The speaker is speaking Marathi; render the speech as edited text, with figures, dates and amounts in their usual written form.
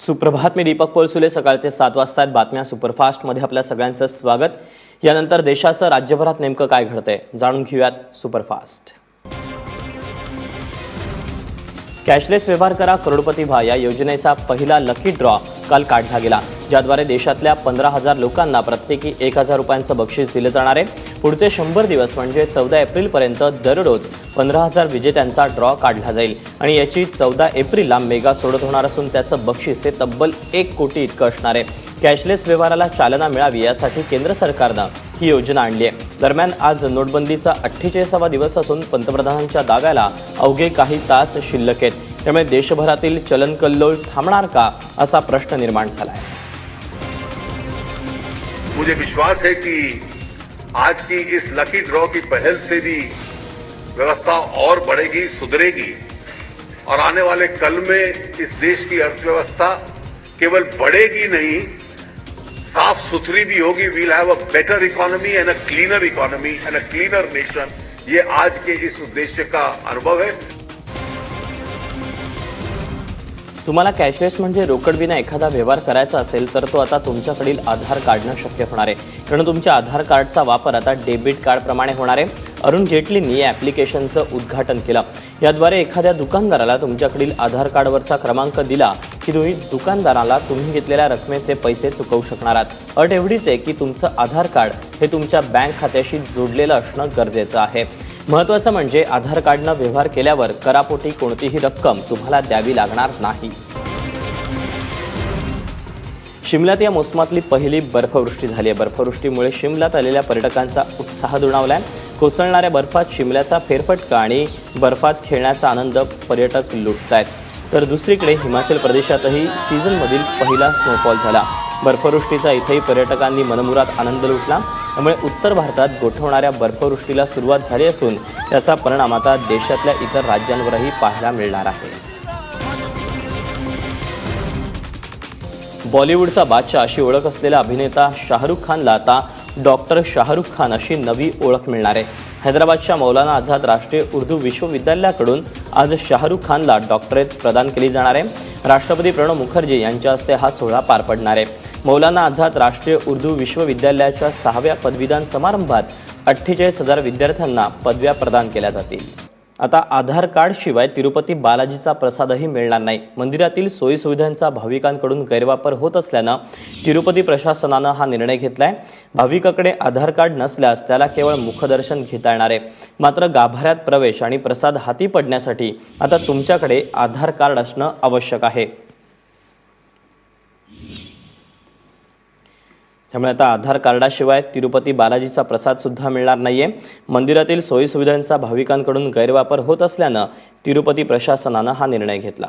सुप्रभात, मी दीपक पोलसुले. सकाळचे 7 वाजता आहेत. बातम्या सुपरफास्टमध्ये आपल्या सगळ्यांचं स्वागत. यानंतर देशाचं राज्यभरात नेमकं काय घडतंय जाणून घेऊयात सुपरफास्ट. कॅशलेस व्यवहार करा करोडपती व्हा या योजनेचा पहिला लकी ड्रॉ काल काढला गेला, ज्याद्वारे देशातल्या 15,000 लोकांना प्रत्येकी 1,000 रुपयांचं बक्षीस दिलं जाणार आहे. पुढचे 100 दिवस म्हणजे 14 एप्रिलपर्यंत दररोज 15,000 विजेत्यांचा ड्रॉ काढला जाईल आणि याची 14 एप्रिलला मेगा सोडत होणार असून त्याचं बक्षीस हे तब्बल 1 कोटी इतकं असणार आहे. कॅशलेस व्यवहाराला चालना मिळावी यासाठी केंद्र सरकारनं ही योजना आणली आहे. दरम्यान आज नोटबंदीचा 48वा दिवस असून पंतप्रधानांच्या दाव्याला अवघे काही तास शिल्लक आहेत. त्यामुळे देशभरातील चलनकल्लोळ थांबणार का असा प्रश्न निर्माण झाला आहे. मुझे विश्वास है कि आज की इस लकी ड्रॉ की पहल से भी व्यवस्था और बढ़ेगी, सुधरेगी और आने वाले कल में इस देश की अर्थव्यवस्था केवल बढ़ेगी नहीं, साफ सुथरी भी होगी. We'll have a better economy and a cleaner nation. ये आज के इस उद्देश्य का अनुभव है. तुम्हाला कॅशलेस म्हणजे रोकडविना एखादा व्यवहार करायचा असेल तर तो आता तुमच्याकडील आधार कार्डनं शक्य होणार आहे. कारण तुमच्या आधार कार्डचा वापर आता डेबिट कार्डप्रमाणे होणार आहे. अरुण जेटलींनी या ॲप्लिकेशनचं उद्घाटन केलं. याद्वारे एखाद्या दुकानदाराला तुमच्याकडील आधार कार्डवरचा क्रमांक दिला की तुम्ही दुकानदाराला तुम्ही घेतलेल्या रकमेचे पैसे चुकवू शकणार आहात. अट एवढीच आहे की तुमचं आधार कार्ड हे तुमच्या बँक खात्याशी जोडलेलं असणं गरजेचं आहे. महत्त्वाचं म्हणजे आधार कार्डनं व्यवहार केल्यावर करापोटी कोणतीही रक्कम तुम्हाला द्यावी लागणार नाही. शिमल्यात या मोसमातली पहिली बर्फवृष्टी झाली आहे. बर्फवृष्टीमुळे शिमल्यात आलेल्या पर्यटकांचा उत्साह दुणावलाय. कोसळणाऱ्या बर्फात शिमल्याचा फेरफटका आणि बर्फात खेळण्याचा आनंद पर्यटक लुटतायत. तर दुसरीकडे हिमाचल प्रदेशातही सीझनमधील पहिला स्नोफॉल झाला. बर्फवृष्टीचा इथेही पर्यटकांनी मनमुराद आनंद लुटला. त्यामुळे उत्तर भारतात गोठवणाऱ्या बर्फवृष्टीला सुरुवात झाली असून त्याचा परिणाम आता देशातल्या इतर राज्यांवरही पाहायला मिळणार आहे. बॉलिवूडचा बादशाह अशी ओळख असलेला अभिनेता शाहरुख खानला आता डॉक्टर शाहरुख खान अशी नवी ओळख मिळणार आहे. हैदराबादच्या मौलाना आझाद राष्ट्रीय उर्दू विश्वविद्यालयाकडून आज शाहरुख खानला डॉक्टरेट प्रदान केली जाणार आहे. राष्ट्रपती प्रणव मुखर्जी यांच्या हस्ते हा सोहळा पार पडणार आहे. मौलाना आझाद राष्ट्रीय उर्दू विश्वविद्यालयाच्या 6व्या पदवीदान समारंभात 48,000 विद्यार्थ्यांना पदव्या प्रदान केल्या जातील. आता आधार कार्डशिवाय तिरुपती बालाजीचा प्रसादही मिळणार नाही. मंदिरातील सोयीसुविधांचा भाविकांकडून गैरवापर होत असल्यानं तिरुपती प्रशासनानं हा निर्णय घेतलाय. भाविकाकडे आधार कार्ड नसल्यास त्याला केवळ मुखदर्शन घेता येणार आहे. मात्र गाभाऱ्यात प्रवेश आणि प्रसाद हाती पडण्यासाठी आता तुमच्याकडे आधार कार्ड असणं आवश्यक आहे. त्यामुळे आता आधार कार्डाशिवाय तिरुपती बालाजीचा प्रसाद सुद्धा मिळणार नाहीये. मंदिरातील सोयीसुविधांचा भाविकांकडून गैरवापर होत असल्यानं तिरुपती प्रशासनानं हा निर्णय घेतला.